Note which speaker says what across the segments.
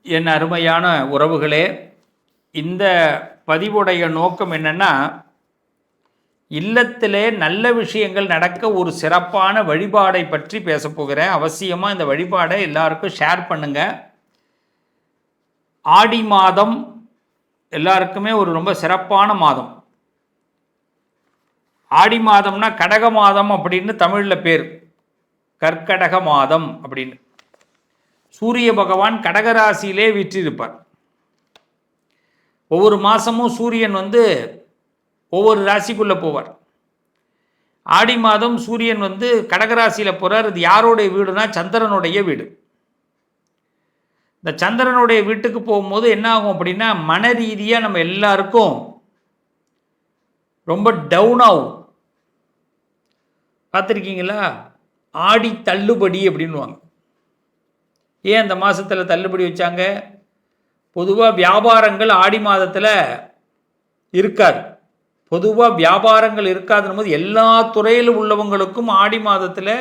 Speaker 1: என் அருமையான உறவுகளே, இந்த பதிவுடைய நோக்கம் என்னன்னா, இல்லத்திலே நல்ல விஷயங்கள் நடக்க ஒரு சிறப்பான வழிபாடை பற்றி பேசப் போகிறேன். அவசியமா இந்த வழிபாடை எல்லாருக்கும் ஷேர் பண்ணுங்க. ஆடி மாதம் எல்லாருக்குமே ஒரு ரொம்ப சிறப்பான மாதம். ஆடி மாதம்னா கடக மாதம் அப்படின்னு தமிழ்ல பேர். கர்க்கடக மாதம் அப்படின்னு. சூரிய பகவான் கடகராசியிலே வீற்றிருப்பார். ஒவ்வொரு மாதமும் சூரியன் ஒவ்வொரு ராசிக்குள்ளே போவார். ஆடி மாதம் சூரியன் கடகராசியில் போகிறார். இது யாருடைய வீடுனா சந்திரனுடைய வீடு. இந்த சந்திரனுடைய வீட்டுக்கு போகும்போது என்ன ஆகும் அப்படின்னா, மன ரீதியாக நம்ம எல்லாருக்கும் ரொம்ப டவுன் ஆகும். பார்த்துருக்கீங்களா? ஆடி தள்ளுபடி அப்படின்வாங்க. ஏன் அந்த மாதத்தில் தள்ளுபடி வச்சாங்க? பொதுவாக வியாபாரங்கள் ஆடி மாதத்தில் இருக்காது. பொதுவாக வியாபாரங்கள் இருக்காதுன்னு போது எல்லா துறையில் உள்ளவங்களுக்கும் ஆடி மாதத்தில்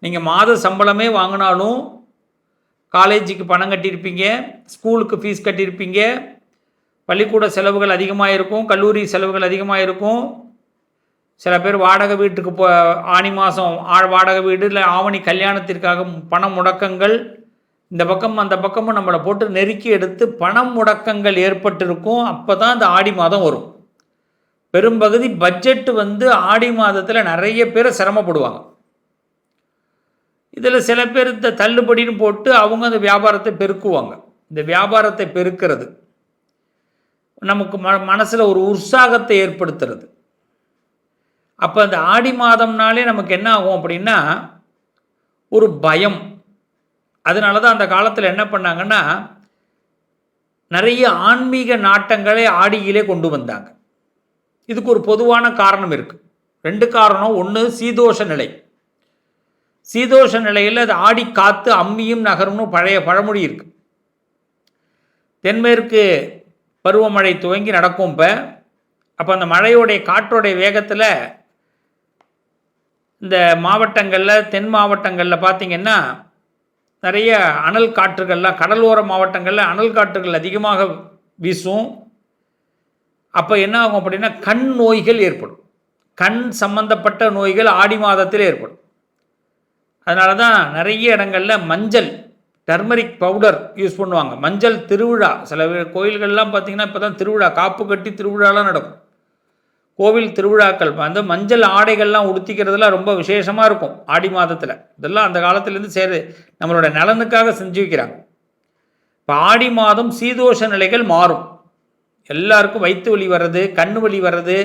Speaker 1: நீங்கள் மாத சம்பளமே வாங்கினாலும் காலேஜுக்கு பணம் கட்டியிருப்பீங்க, ஸ்கூலுக்கு ஃபீஸ் கட்டியிருப்பீங்க, பள்ளிக்கூட செலவுகள் அதிகமாக இருக்கும், கல்லூரி செலவுகள் அதிகமாக இருக்கும். சில பேர் வாடகை வீட்டுக்கு ஆனி மாதம் வாடகை வீடு இல்லை ஆவணி கல்யாணத்திற்காக பண முடக்கங்கள், இந்த பக்கம் அந்த பக்கமும் நம்மளை போட்டு நெருக்கி எடுத்து பணம் முடக்கங்கள் ஏற்பட்டிருக்கும். அப்போ தான் இந்த ஆடி மாதம் வரும். பெரும்பகுதி பட்ஜெட்டு ஆடி மாதத்தில் நிறைய பேர் சிரமப்படுவாங்க. இதில் சில பேர் இந்த தள்ளுபடின்னு போட்டு அவங்க அந்த வியாபாரத்தை பெருக்குவாங்க. இந்த வியாபாரத்தை பெருக்கிறது நமக்கு மனசில் ஒரு உற்சாகத்தை ஏற்படுத்துறது. அப்போ அந்த ஆடி மாதம்னாலே நமக்கு என்ன ஆகும் அப்படின்னா ஒரு பயம். அதனால தான் அந்த காலத்தில் என்ன பண்ணாங்கன்னா, நிறைய ஆன்மீக நாட்டங்களை ஆடியிலே கொண்டு வந்தாங்க. இதுக்கு ஒரு பொதுவான காரணம் இருக்குது. 2 காரணம். ஒன்று, சீதோஷ நிலை. சீதோஷ நிலையில் அது ஆடி காத்து அம்மியும் நகரும்னு பழைய பழமொழி இருக்கு. தென்மேற்கு பருவமழை துவங்கி நடக்கும். அப்போ அந்த மழையோடைய காற்றோடைய வேகத்தில் இந்த மாவட்டங்களில், தென் மாவட்டங்களில் பார்த்திங்கன்னா நிறைய அனல் காற்றுகள்லாம், கடலோர மாவட்டங்களில் அனல் காற்றுகள் அதிகமாக வீசும். அப்போ என்ன ஆகும் அப்படின்னா கண் நோய்கள் ஏற்படும். கண் சம்பந்தப்பட்ட நோய்கள் ஆடி மாதத்தில் ஏற்படும். அதனால தான் நிறைய இடங்களில் மஞ்சள், டர்மரிக் பவுடர் யூஸ் பண்ணுவாங்க. மஞ்சள் திருவிழா சில கோயில்கள்லாம் பார்த்திங்கன்னா இப்போ தான் திருவிழா, காப்பு கட்டி திருவிழாலாம் நடக்கும். கோவில் திருவிழாக்கள் மஞ்சள் ஆடைகள்லாம் உடுத்திக்கிறதுலாம் ரொம்ப விசேஷமாக இருக்கும் ஆடி மாதத்தில். இதெல்லாம் அந்த காலத்துலேருந்து நம்மளோட நலனுக்காக செஞ்சு வைக்கிறாங்க. இப்போ ஆடி மாதம் சீதோஷ நிலைகள் மாறும். எல்லாருக்கும் வயிற்று வலி வர்றது, கண் வலி வர்றது.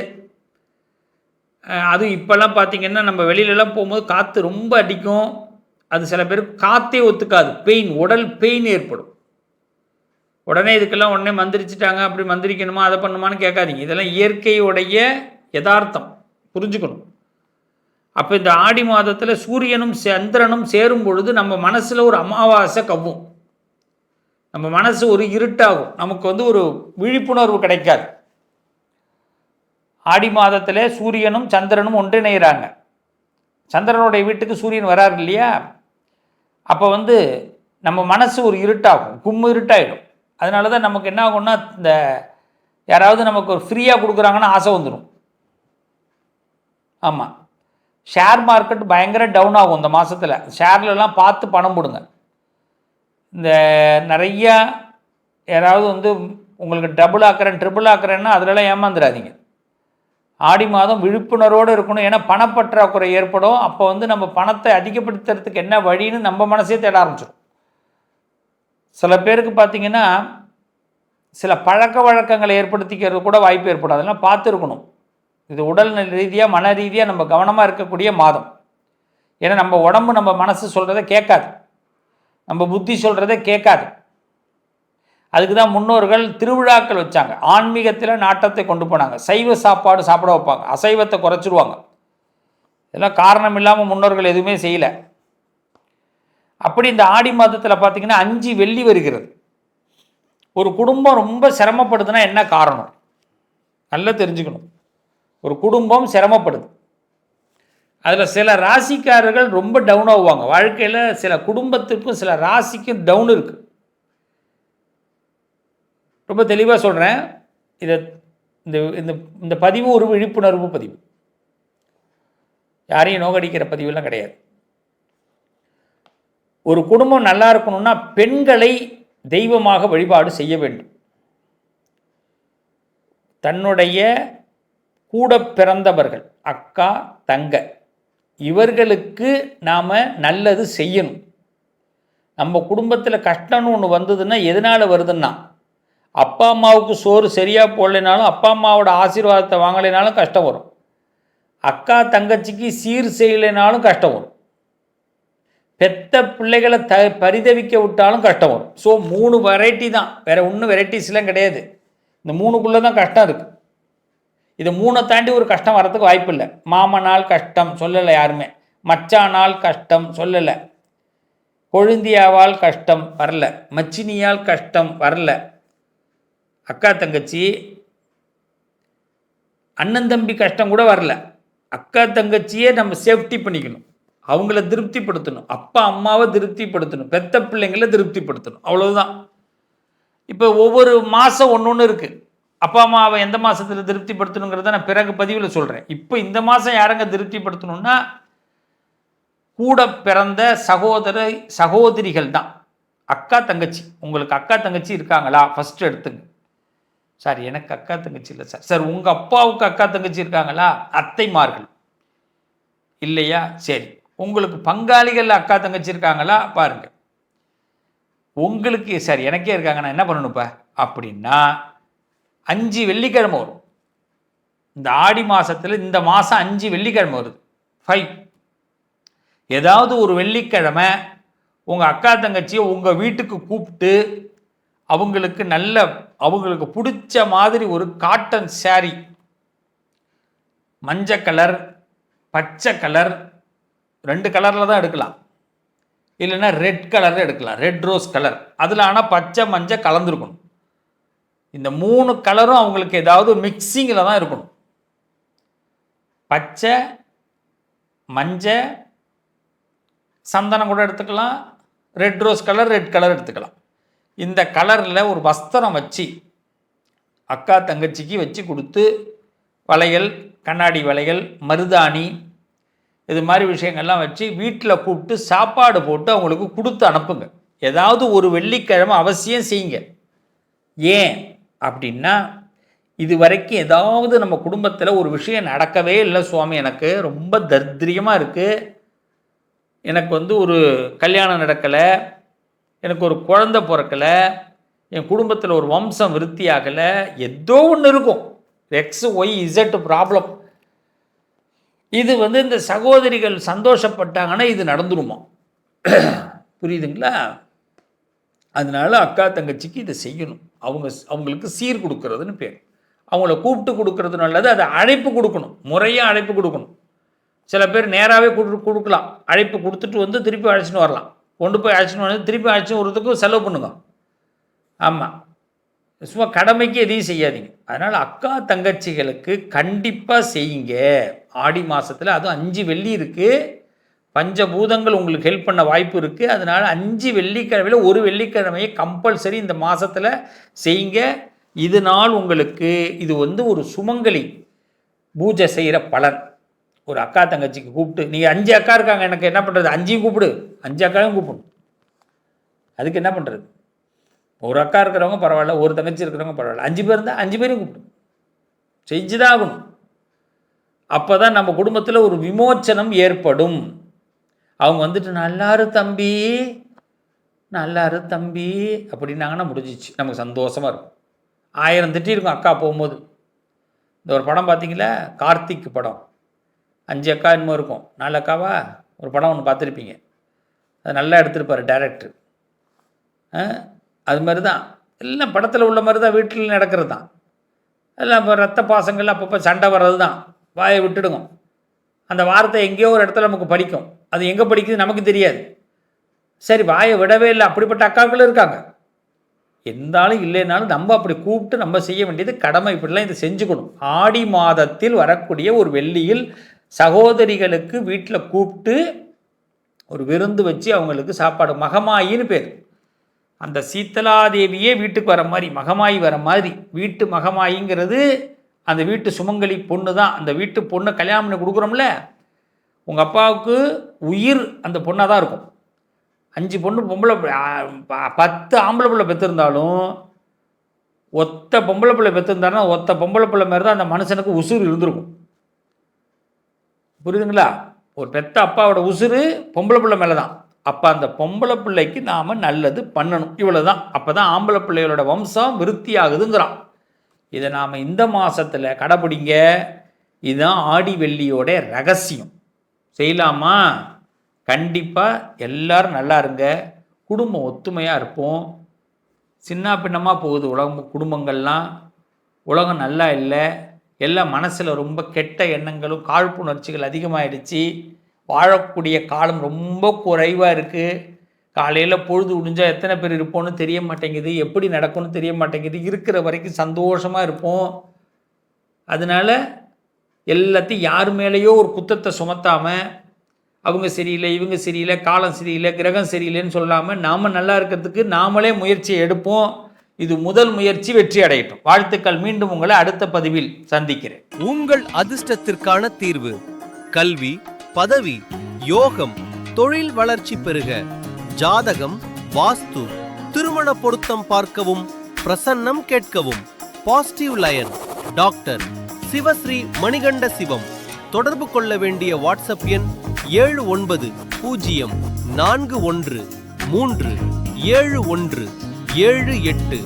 Speaker 1: அதுவும் இப்போல்லாம் பார்த்திங்கன்னா நம்ம வெளியிலலாம் போகும்போது காற்று ரொம்ப அடிக்கும். அது சில பேருக்கு காற்றே ஒத்துக்காது, பெயின், உடல் பெயின் ஏற்படும். உடனே இதுக்கெல்லாம் உடனே மந்திரிச்சிட்டாங்க, அப்படி மந்திரிக்கணுமா, அதை பண்ணுமான்னு கேட்காதீங்க. இதெல்லாம் இயற்கையுடைய யதார்த்தம், புரிஞ்சுக்கணும். அப்போ இந்த ஆடி மாதத்தில் சூரியனும் சந்திரனும் சேரும் பொழுது நம்ம மனசில் ஒரு அமாவாசை கவ்வும். நம்ம மனசு ஒரு இருட்டாகும். நமக்கு ஒரு விழிப்புணர்வு கிடைக்காது. ஆடி மாதத்தில் சூரியனும் சந்திரனும் ஒன்றிணைகிறாங்க. சந்திரனுடைய வீட்டுக்கு சூரியன் வராரு இல்லையா? அப்போ நம்ம மனசு ஒரு இருட்டாகும், கும்மு இருட்டாயிடும். அதனால தான் நமக்கு என்ன ஆகும்னா, இந்த யாராவது நமக்கு ஒரு ஃப்ரீயாக கொடுக்குறாங்கன்னா ஆசை வந்துடும். ஆமாம், ஷேர் மார்க்கெட் பயங்கர டவுன் ஆகும் இந்த மாதத்தில். ஷேர்லலாம் பார்த்து பணம் போடுங்க. இந்த நிறையா யாராவது உங்களுக்கு டபுள் ஆக்குறேன் ட்ரிபிள் ஆக்குறேன்னா அதிலலாம் ஏமாந்துடாதீங்க. ஆடி மாதம் விழிப்புணர்வோடு இருக்கணும். ஏன்னா பணப்பற்றாக்குறை ஏற்படும். அப்போ நம்ம பணத்தை அதிகப்படுத்துறதுக்கு என்ன வழின்னு நம்ம மனசே தேட ஆரம்பிச்சிடும். சில பேருக்கு பார்த்திங்கன்னா சில பழக்க வழக்கங்களை ஏற்படுத்திக்கிறது கூட வாய்ப்பு ஏற்படும். அதெல்லாம் பார்த்துருக்கணும். இது உடல் ரீதியாக மன ரீதியாக நம்ம கவனமாக இருக்கக்கூடிய மாதம். ஏன்னா நம்ம உடம்பு நம்ம மனசு சொல்கிறத கேட்காது, நம்ம புத்தி சொல்கிறத கேட்காது. அதுக்கு தான் முன்னோர்கள் திருவிழாக்கள் வச்சாங்க. ஆன்மீகத்தில் நாட்டத்தை கொண்டு போனாங்க. சைவ சாப்பாடு சாப்பிட வைப்பாங்க, அசைவத்தை குறைச்சிடுவாங்க. இதெல்லாம் காரணம் இல்லாமல் முன்னோர்கள் எதுவுமே செய்யலை. அப்படி இந்த ஆடி மாதத்தில் பார்த்திங்கன்னா 5 வெள்ளி வருகிறது. ஒரு குடும்பம் ரொம்ப சிரமப்படுதுன்னா என்ன காரணம் நல்லா தெரிஞ்சுக்கணும். ஒரு குடும்பம் சிரமப்படுது, அதில் சில ராசிக்காரர்கள் ரொம்ப டவுன் ஆகுவாங்க. வாழ்க்கையில் சில குடும்பத்துக்கும் சில ராசிக்கும் டவுன் இருக்குது. ரொம்ப தெளிவாக சொல்கிறேன். இதை இந்த இந்த இந்த பதிவு ஒரு விழிப்புணர்வு பதிவு, யாரையும் நோகடிக்கிற பதிவுலாம் கிடையாது. ஒரு குடும்பம் நல்லா இருக்கணும்னா பெண்களை தெய்வமாக வழிபாடு செய்ய வேண்டும். தன்னுடைய கூட பிறந்தவர்கள், அக்கா, தங்க, இவர்களுக்கு நாம் நல்லது செய்யணும். நம்ம குடும்பத்தில் கஷ்டம்னு ஒன்று வந்ததுன்னா எதனால் வருதுன்னா, அப்பா அம்மாவுக்கு சோறு சரியாக போடலைனாலும், அப்பா அம்மாவோட ஆசீர்வாதத்தை வாங்கலைனாலும் கஷ்டம் வரும். அக்கா தங்கச்சிக்கு சீர் செய்யலைனாலும் கஷ்டம் வரும். பெத்த பிள்ளைகளை பரிதவிக்க விட்டாலும் கஷ்டம் வரும். ஸோ 3 வெரைட்டி தான், வேறு ஒன்றும் வெரைட்டிஸ்லாம் கிடையாது. இந்த 3க்குள்ளே தான் கஷ்டம் இருக்குது. இது 3 தாண்டி ஒரு கஷ்டம் வரத்துக்கு வாய்ப்பு இல்லை. மாமனால் கஷ்டம் சொல்லலை யாருமே, மச்சானால் கஷ்டம் சொல்லலை, கொழுந்தியாவால் கஷ்டம் வரல, மச்சினியால் கஷ்டம் வரல. அக்கா தங்கச்சி அண்ணன் தம்பி கஷ்டம் கூட வரல. அக்கா தங்கச்சியே நம்ம சேஃப்டி பண்ணிக்கணும், அவங்கள திருப்திப்படுத்தணும், அப்பா அம்மாவை திருப்திப்படுத்தணும், பெத்த பிள்ளைங்களை திருப்திப்படுத்தணும், அவ்வளவுதான். இப்போ ஒவ்வொரு மாதம் ஒன்று இருக்குது. அப்பா அம்மாவை எந்த மாதத்தில் திருப்திப்படுத்தணுங்கிறத நான் பிறகு பதிவில் சொல்கிறேன். இப்போ இந்த மாதம் யாருங்க திருப்திப்படுத்தணும்னா கூட பிறந்த சகோதரிகள் தான். அக்கா தங்கச்சி, உங்களுக்கு அக்கா தங்கச்சி இருக்காங்களா ஃபஸ்ட்டு எடுத்துங்க. சார் எனக்கு அக்கா தங்கச்சி இல்லை சார். சார் உங்கள் அப்பாவுக்கு அக்கா தங்கச்சி இருக்காங்களா? அத்தைமார்கள் இல்லையா? சரி, உங்களுக்கு பங்காளிகள் அக்கா தங்கச்சி இருக்காங்களா பாருங்கள். உங்களுக்கு சார் எனக்கே இருக்காங்க, நான் என்ன பண்ணணும்ப்பா அப்படின்னா 5 வெள்ளிக்கிழமை வரும். இந்த ஆடி மாதத்தில் இந்த மாதம் 5 வெள்ளிக்கிழமை வருது. 5 ஏதாவது ஒரு வெள்ளிக்கிழமை உங்கள் அக்கா தங்கச்சியை உங்கள் வீட்டுக்கு கூப்பிட்டு அவங்களுக்கு பிடிச்ச மாதிரி ஒரு காட்டன் சாரி, மஞ்சள் கலர், பச்சை கலர், 2 கலரில் தான் எடுக்கலாம், இல்லைன்னா ரெட் கலரில் எடுக்கலாம், ரெட் ரோஸ் கலர். அதில் ஆனால் பச்சை மஞ்சள் கலந்துருக்கணும். இந்த 3 கலரும் அவங்களுக்கு ஏதாவது மிக்சிங்கில் தான் இருக்கணும். பச்சை, மஞ்சள், சந்தனம் கூட எடுத்துக்கலாம், red rose colour, red colour எடுத்துக்கலாம். இந்த கலரில் ஒரு வஸ்திரம் வச்சு அக்கா தங்கச்சிக்கு வச்சு கொடுத்து, வளையல், கண்ணாடி வளையல், மருதாணி, இது மாதிரி விஷயங்கள்லாம் வச்சு வீட்டில் கூப்பிட்டு சாப்பாடு போட்டு அவங்களுக்கு கொடுத்து அனுப்புங்க. ஏதாவது ஒரு வெள்ளிக்கிழமை அவசியம் செய்யுங்க. ஏன் அப்படின்னா, இது வரைக்கும் ஏதாவது நம்ம குடும்பத்தில் ஒரு விஷயம் நடக்கவே இல்லை சுவாமி, எனக்கு ரொம்ப தரித்திரியமாக இருக்குது, எனக்கு ஒரு கல்யாணம் நடக்கலை, எனக்கு ஒரு குழந்தை பிறக்கலை, என் குடும்பத்தில் ஒரு வம்சம் விருத்தி ஆகலை, ஏதோ ஒன்று இருக்கும், XYZ ப்ராப்ளம். இது இந்த சகோதரிகள் சந்தோஷப்பட்டாங்கன்னா இது நடந்துருமா? புரியுதுங்களா? அதனால அக்கா தங்கச்சிக்கு இதை செய்யணும். அவங்களுக்கு சீர் கொடுக்கறதுன்னு பேர். அவங்கள கூப்பிட்டு கொடுக்கறது நல்லது. அதை அழைப்பு கொடுக்கணும், முறையாக அழைப்பு கொடுக்கணும். சில பேர் நேராகவே கொடுக்கலாம், அழைப்பு கொடுத்துட்டு திருப்பி அழைச்சின்னு வரலாம், கொண்டு போய் அழைச்சின்னு வந்து திருப்பி அழைச்சின்னு வரதுக்கு செலவு பண்ணுங்க. ஆமாம், சும்மா கடமைக்கு எதையும் செய்யாதீங்க. அதனால் அக்கா தங்கச்சிகளுக்கு கண்டிப்பாக செய்யுங்க. ஆடி மாதத்தில் அதுவும் 5 வெள்ளி இருக்குது, பஞ்சபூதங்கள் உங்களுக்கு ஹெல்ப் பண்ண வாய்ப்பு இருக்குது. அதனால் 5 வெள்ளிக்கிழமையில் ஒரு வெள்ளிக்கிழமையை கம்பல்சரி இந்த மாதத்தில் செய்யுங்க. இதனால் உங்களுக்கு இது ஒரு சுமங்கலி பூஜை செய்கிற பலன். ஒரு அக்கா தங்கச்சிக்கு கூப்பிட்டு, நீங்கள் 5 அக்கா இருக்காங்க, எனக்கு என்ன பண்ணுறது, 5 கூப்பிடு, 5 அக்காவும் கூப்பிடணும். அதுக்கு என்ன பண்ணுறது? ஒரு அக்கா இருக்கிறவங்க பரவாயில்ல, ஒரு தங்கச்சி இருக்கிறவங்க பரவாயில்ல, 5 பேர் இருந்தால் 5 பேரும் கூப்பிடும், செஞ்சுதான் ஆகணும். அப்போ தான் நம்ம குடும்பத்தில் ஒரு விமோச்சனம் ஏற்படும். அவங்க நல்லாரு தம்பி, நல்லாரு தம்பி அப்படின்னாங்கன்னா முடிஞ்சிச்சு, நமக்கு சந்தோஷமாக இருக்கும். 1000 திட்டி இருக்கும் அக்கா போகும்போது. இந்த ஒரு படம் பார்த்தீங்களா, கார்த்திக் படம், 5 அக்கா என்னமோ இருக்கும், 4 அக்காவா, ஒரு படம் ஒன்று பார்த்துருப்பீங்க. அது நல்லா எடுத்துருப்பார் டைரக்டர். அது மாதிரி தான் எல்லாம் படத்தில் உள்ள மாதிரி தான் வீட்டில் நடக்கிறது தான். எல்லாம் இப்போ ரத்த பாசங்கள் அப்பப்போ சண்டை வர்றது தான். வாயை விட்டுடுங்க. அந்த வார்த்தை எங்கேயோ ஒரு இடத்துல நமக்கு படிக்கும், அது எங்கே படிக்குது நமக்கு தெரியாது. சரி, வாயை விடவே இல்லை, அப்படிப்பட்ட அக்காக்கள் இருக்காங்க. இருந்தாலும் இல்லைனாலும் நம்ம அப்படி கூப்பிட்டு நம்ம செய்ய வேண்டியது கடமை. இப்படிலாம் இதை செஞ்சுக்கணும். ஆடி மாதத்தில் வரக்கூடிய ஒரு வெள்ளியில் சகோதரிகளுக்கு வீட்டில் கூப்பிட்டு ஒரு விருந்து வச்சு அவங்களுக்கு சாப்பாடு, மகமாயின்னு பேர், அந்த சீத்தலாதேவியே வீட்டுக்கு வர மாதிரி, மகமாயி வர மாதிரி. வீட்டு மகமாயிங்கிறது அந்த வீட்டு சுமங்கலி பொண்ணு தான். அந்த வீட்டு பொண்ணை கல்யாணம் பண்ணி கொடுக்குறோம்ல, உங்கள் அப்பாவுக்கு உயிர் அந்த பொண்ணாக தான் இருக்கும். 5 பொண்ணு பொம்பளை 10 ஆம்பளை பிள்ளை பெற்றிருந்தாலும் ஒத்த பொம்பளை பிள்ளை பெற்றிருந்தாருன்னா ஒத்த பொம்பளை பிள்ளை மாதிரி தான் அந்த மனுஷனுக்கு உசுறு இருந்திருக்கும். புரியுதுங்களா? ஒரு பெத்த அப்பாவோட உசுறு பொம்பளை பிள்ளை மேலே தான். அப்போ அந்த பொம்பளை பிள்ளைக்கு நாம் நல்லது பண்ணணும், இவ்வளோ தான். அப்போ தான் ஆம்பளை பிள்ளைகளோட வம்சம் விருத்தி ஆகுதுங்கிறான். இதை நாம் இந்த மாதத்தில் கடைப்பிடிங்க. இதுதான் ஆடி வெள்ளியோட ரகசியம். செய்யலாமா? கண்டிப்பாக எல்லோரும் நல்லா இருங்க, குடும்பம் ஒத்துமையாக இருப்போம். சின்ன பின்னமாக போகுது குடும்பங்கள்லாம். உலகம் நல்லா இல்லை, எல்லாம் மனசில் ரொம்ப கெட்ட எண்ணங்களும் காழ்ப்புணர்ச்சிகள் அதிகமாகிடுச்சு. வாழக்கூடிய காலம் ரொம்ப குறைவாக இருக்குது. காலையில் பொழுது முடிஞ்சால் எத்தனை பேர் இருப்போம்னு தெரிய மாட்டேங்குது, எப்படி நடக்கும்னு தெரிய மாட்டேங்குது. இருக்கிற வரைக்கும் சந்தோஷமாக இருப்போம். அதனால் எல்லாத்தையும் யார் மேலேயோ ஒரு குத்தத்தை சுமத்தாமல், அவங்க சரியில்லை, இவங்க சரியில்லை, காலம் சரியில்லை, கிரகம் சரியில்லைன்னு சொல்லாமல் நாம் நல்லா இருக்கிறதுக்கு நாமளே முயற்சியை எடுப்போம். இது முதல் முயற்சி, வெற்றி அடையட்டும். வாழ்த்துக்கள். மீண்டும் உங்களை அடுத்த பதிவில் சந்திக்கிறேன்.
Speaker 2: உங்கள் அதிர்ஷ்டத்திற்கான தீர்வு: கல்வி, பதவி, யோகம், தொழில் வளர்ச்சி பெருக, ஜாதகம், வாஸ்து, திருமண பொருத்தம் பார்க்கவும், பிரசன்னம் கேட்கவும். Positive lion doctor Sivasri Manikanda Sivam. தொடர்பு கொள்ள வேண்டிய வாட்ஸ்அப் எண் 7904137178.